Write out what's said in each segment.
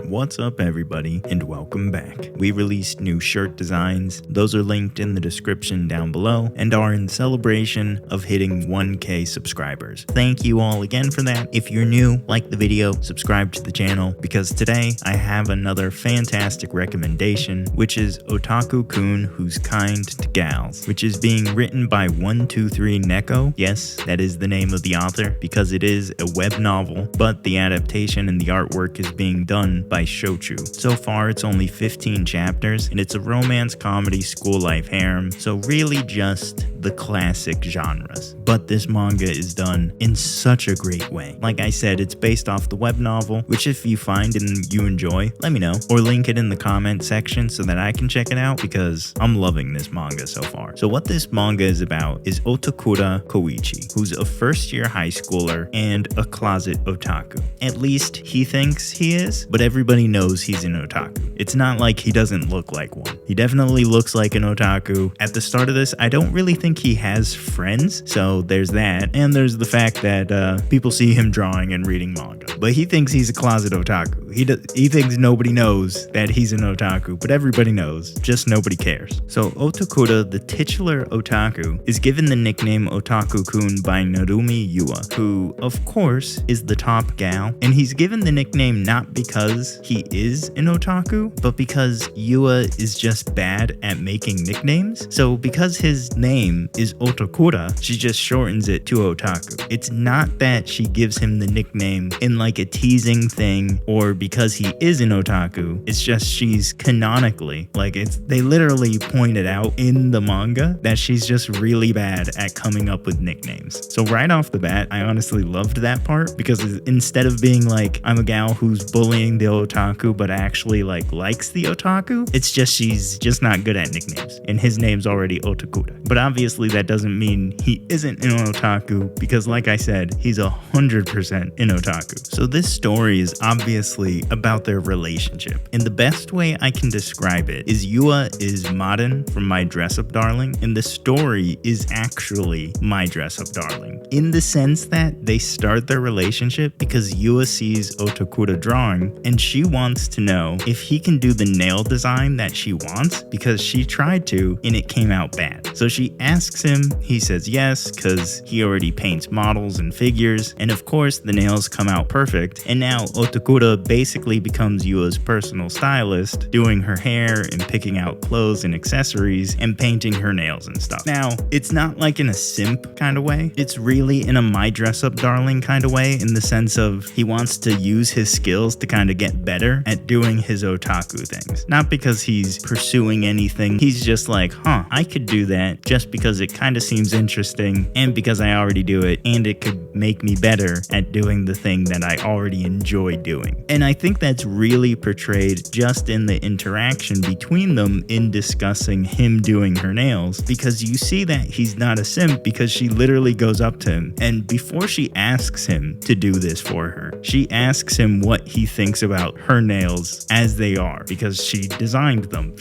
What's up everybody, and welcome back. We released new shirt designs. Those are linked in the description down below and are in celebration of hitting 1K subscribers. Thank you all again for that. If you're new, like the video, subscribe to the channel, because today I have another fantastic recommendation, which is Otaku-kun Who's Kind to Gals, which is being written by 123 Neko. Yes, that is the name of the author, because it is a web novel, but the adaptation and the artwork is being done by Shochu. So far it's only 15 chapters, and it's a romance comedy school life harem, so really just the classic genres. But this manga is done in such a great way. Like I said, it's based off the web novel, which if you find and you enjoy, let me know, or link it in the comment section so that I can check it out, because I'm loving this manga so far. So what this manga is about is Otakura Koichi, who's a first-year high schooler and a closet otaku. At least he thinks he is, but everybody knows he's an otaku. It's not like he doesn't look like one. He definitely looks like an otaku. At the start of this, I don't really think he has friends, so there's that, and there's the fact that people see him drawing and reading manga. But he thinks he's a closet otaku. He thinks nobody knows that he's an otaku, but everybody knows, just nobody cares. So Otakura, the titular otaku, is given the nickname Otaku-kun by Narumi Yua, who, of course, is the top gal, and he's given the nickname not because he is an otaku, but because Yua is just bad at making nicknames. So because his name is Otakura, she just shortens it to otaku. It's not that she gives him the nickname in like a teasing thing or because he is an otaku. It's just she's canonically, they literally pointed out in the manga that she's just really bad at coming up with nicknames. So right off the bat, I honestly loved that part, because instead of being like, I'm a gal who's bullying the otaku but actually likes the otaku, it's just she's just not good at nicknames, and his name's already Otakura. But obviously that doesn't mean he isn't an otaku, because like I said, he's 100% an otaku. So this story is obviously about their relationship, and the best way I can describe it is Yua is Marin from My Dress Up Darling, and the story is actually My Dress Up Darling, in the sense that they start their relationship because Yua sees Otakura drawing, and she wants to know if he can do the nail design that she wants, because she tried to and it came out bad. So she asks him, he says yes, because he already paints models and figures, and of course the nails come out perfect, and now Otakura basically becomes Yua's personal stylist, doing her hair and picking out clothes and accessories and painting her nails and stuff. Now, it's not like in a simp kind of way, it's really in a My Dress Up Darling kind of way, in the sense of he wants to use his skills to kind of get better at doing his otaku things. Not because he's pursuing anything, he's just like, I could do that just because it kind of seems interesting, and because I already do it, and it could make me better at doing the thing that I already enjoy doing. And I think that's really portrayed just in the interaction between them in discussing him doing her nails, because you see that he's not a simp, because she literally goes up to him, and before she asks him to do this for her, she asks him what he thinks about her nails as they are, because she designed them.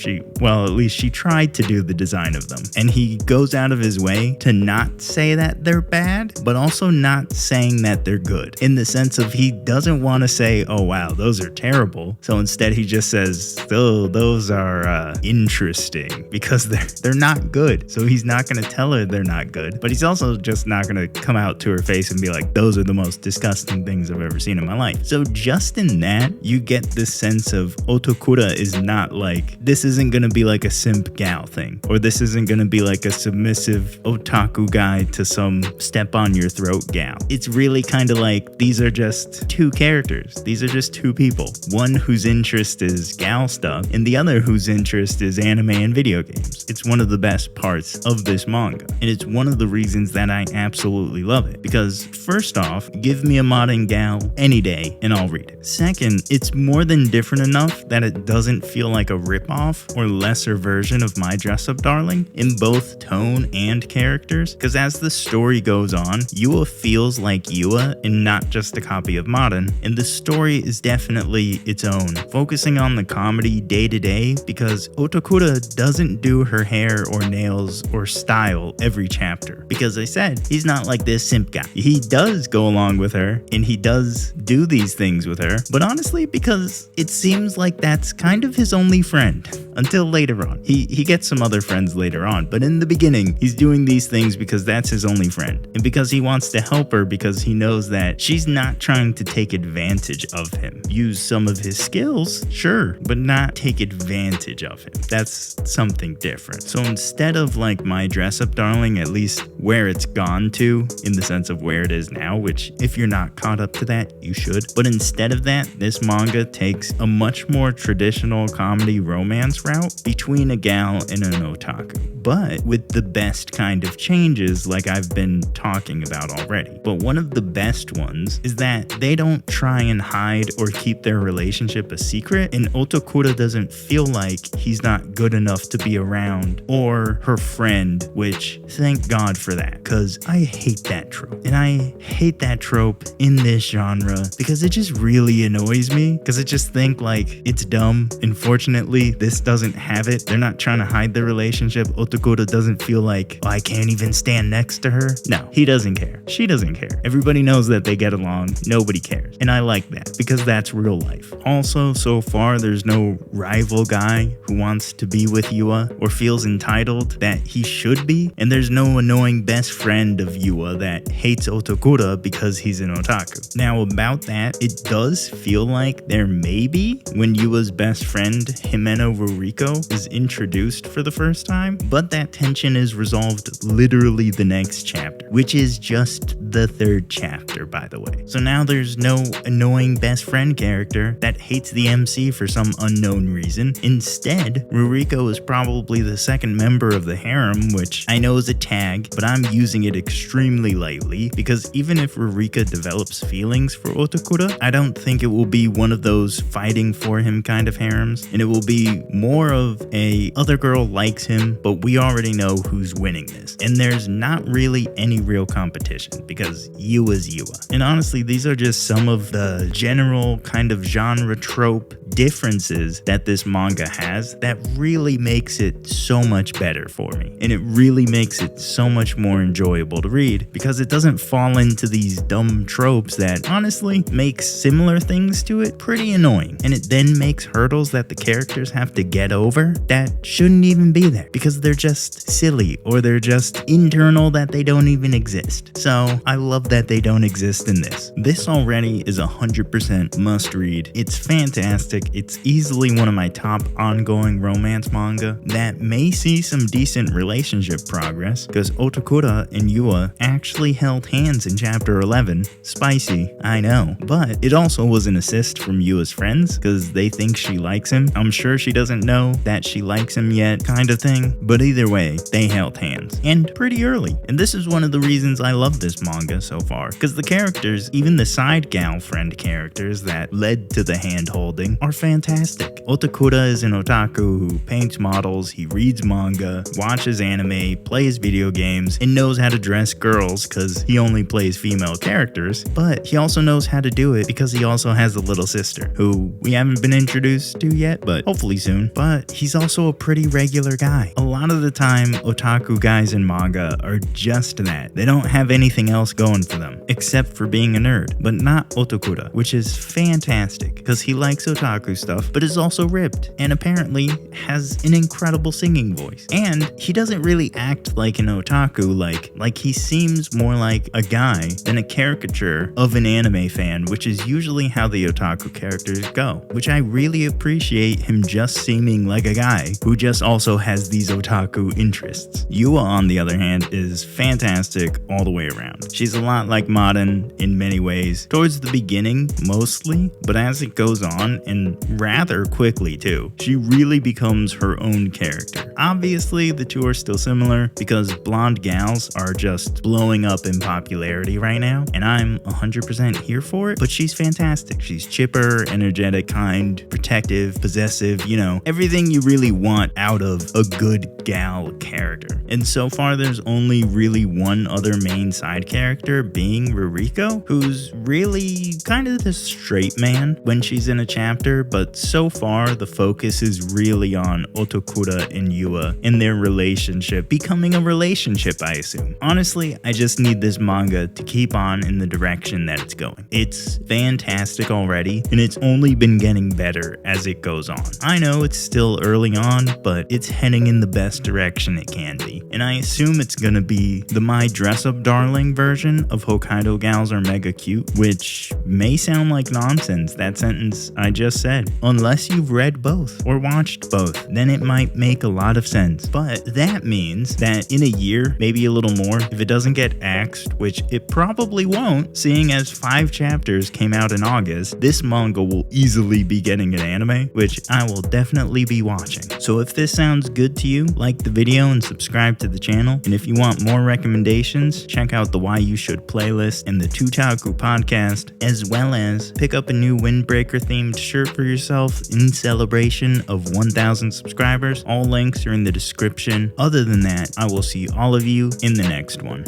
At least she tried to do the design of them. And he goes out of his way to not say that they're bad, but also not saying that they're good, in the sense of he doesn't want to say, oh wow, those are terrible. So instead he just says, oh, those are interesting, because they're not good. So he's not going to tell her they're not good, but he's also just not going to come out to her face and be like, those are the most disgusting things I've ever seen in my life. So just in that, you get this sense of Otakura is not like, this isn't going to be like a simp gal thing, or this isn't going to be like a submissive otaku guy to some step on your throat gal. It's really kind of like, these are just two characters. These are just two people. One whose interest is gal stuff, and the other whose interest is anime and video games. It's one of the best parts of this manga, and it's one of the reasons that I absolutely love it, because first off, give me a modern gal any day and I'll read it. Second, it's more than different enough that it doesn't feel like a ripoff or lesser version of My Dress Up Darling in both tone and characters, because as the story goes on, Yua feels like Yua and not just a copy of Marin, and the story is definitely definitely its own, focusing on the comedy day to day because Otakura doesn't do her hair or nails or style every chapter. Because I said, he's not like this simp guy. He does go along with her and he does do these things with her, but honestly, because it seems like that's kind of his only friend until later on. He gets some other friends later on, but in the beginning, he's doing these things because that's his only friend and because he wants to help her because he knows that she's not trying to take advantage of him. Use some of his skills, sure, but not take advantage of him. That's something different. So instead of like My Dress Up Darling, at least where it's gone to in the sense of where it is now, which if you're not caught up to that, you should. But instead of that, this manga takes a much more traditional comedy romance route between a gal and an otaku, but with the best kind of changes like I've been talking about already. But one of the best ones is that they don't try and hide or keep their relationship a secret, and Otakura doesn't feel like he's not good enough to be around or her friend, which thank God for that, because I hate that trope. And I hate that trope in this genre because it just really annoys me, because I just think like it's dumb. Unfortunately, this doesn't have it. They're not trying to hide their relationship. Otakura doesn't feel like, oh, I can't even stand next to her. No, he doesn't care. She doesn't care. Everybody knows that they get along. Nobody cares. And I like that because that's real life. Also, so far, there's no rival guy who wants to be with Yua or feels entitled that he should be. And there's no annoying best friend of Yua that hates Otakura because he's an otaku. Now, about that, it does feel like there may be when Yua's best friend, Himeno Ruriko, is introduced for the first time, but that tension is resolved literally the next chapter, which is just the third chapter, by the way. So now there's no annoying best friend character that hates the MC for some unknown reason. Instead, Ruriko is probably the second member of the harem, which I know is a tag, but I'm using it extremely lightly because even if Rurika develops feelings for Otakura, I don't think it will be one of those fighting for him kind of harems, and it will be more of a other girl likes him, but we already know who's winning this. And there's not really any real competition because Yua's Yua. And honestly, these are just some of the general kind of genre trope differences that this manga has that really makes it so much better for me. And it really makes it so much more enjoyable to read because it doesn't fall into these dumb tropes that honestly makes similar things to it pretty annoying. And it then makes hurdles that the characters have to get over that shouldn't even be there because they're just silly or they're just internal that they don't even exist. So I love that they don't exist in this. This already is 100% must read. It's fantastic. It's easily one of my top ongoing romance manga that may see some decent relationship progress because Otakura and Yua actually held hands in chapter 11. Spicy, I know, but it also was an assist from Yua's friends because they think she likes him. I'm sure she doesn't know that she likes him yet, kind of thing, but either way, they held hands and pretty early. And this is one of the reasons I love this manga so far because the characters, even the side gal friend characters that led to the hand holding, are fantastic. Otakura is an otaku who paints models, he reads manga, watches anime, plays video games, and knows how to dress girls because he only plays female characters, but he also knows how to do it because he also has a little sister who we haven't been introduced to yet, but hopefully soon. But he's also a pretty regular guy. A lot of the time, otaku guys in manga are just that. They don't have anything else going for them except for being a nerd, but not Otakura, which is fantastic because he likes otaku stuff, but is also ripped and apparently has an incredible singing voice. And he doesn't really act like an otaku, like he seems more like a guy than a caricature of an anime fan, which is usually how the otaku characters go, which I really appreciate him just seeming like a guy who just also has these otaku interests. Yua, on the other hand, is fantastic all the way around. She's a lot like Maden in many ways, towards the beginning mostly, but as it goes on, and rather quickly too, she really becomes her own character. Obviously, the two are still similar because blonde gals are just blowing up in popularity right now, and I'm 100% here for it, but she's fantastic. She's chipper, energetic, kind, protective, possessive, you know, everything you really want out of a good gal gal character. And so far there's only really one other main side character, being Ririko, who's really kind of the straight man when she's in a chapter, but so far the focus is really on Otokura and Yua and their relationship becoming a relationship, I assume. Honestly, I just need this manga to keep on in the direction that it's going. It's fantastic already, and it's only been getting better as it goes on. I know it's still early on, but it's heading in the best direction it can be. And I assume it's gonna be the My Dress Up Darling version of Hokkaido Gals Are Mega Cute, which may sound like nonsense, that sentence I just said. Unless you've read both or watched both, then it might make a lot of sense. But that means that in a year, maybe a little more, if it doesn't get axed, which it probably won't, seeing as 5 chapters came out in August, this manga will easily be getting an anime, which I will definitely be watching. So if this sounds good to you, like the video and subscribe to the channel. And if you want more recommendations, check out the Why You Should playlist and the TooTaku podcast, as well as pick up a new Windbreaker themed shirt for yourself in celebration of 1,000 subscribers. All links are in the description. Other than that, I will see all of you in the next one.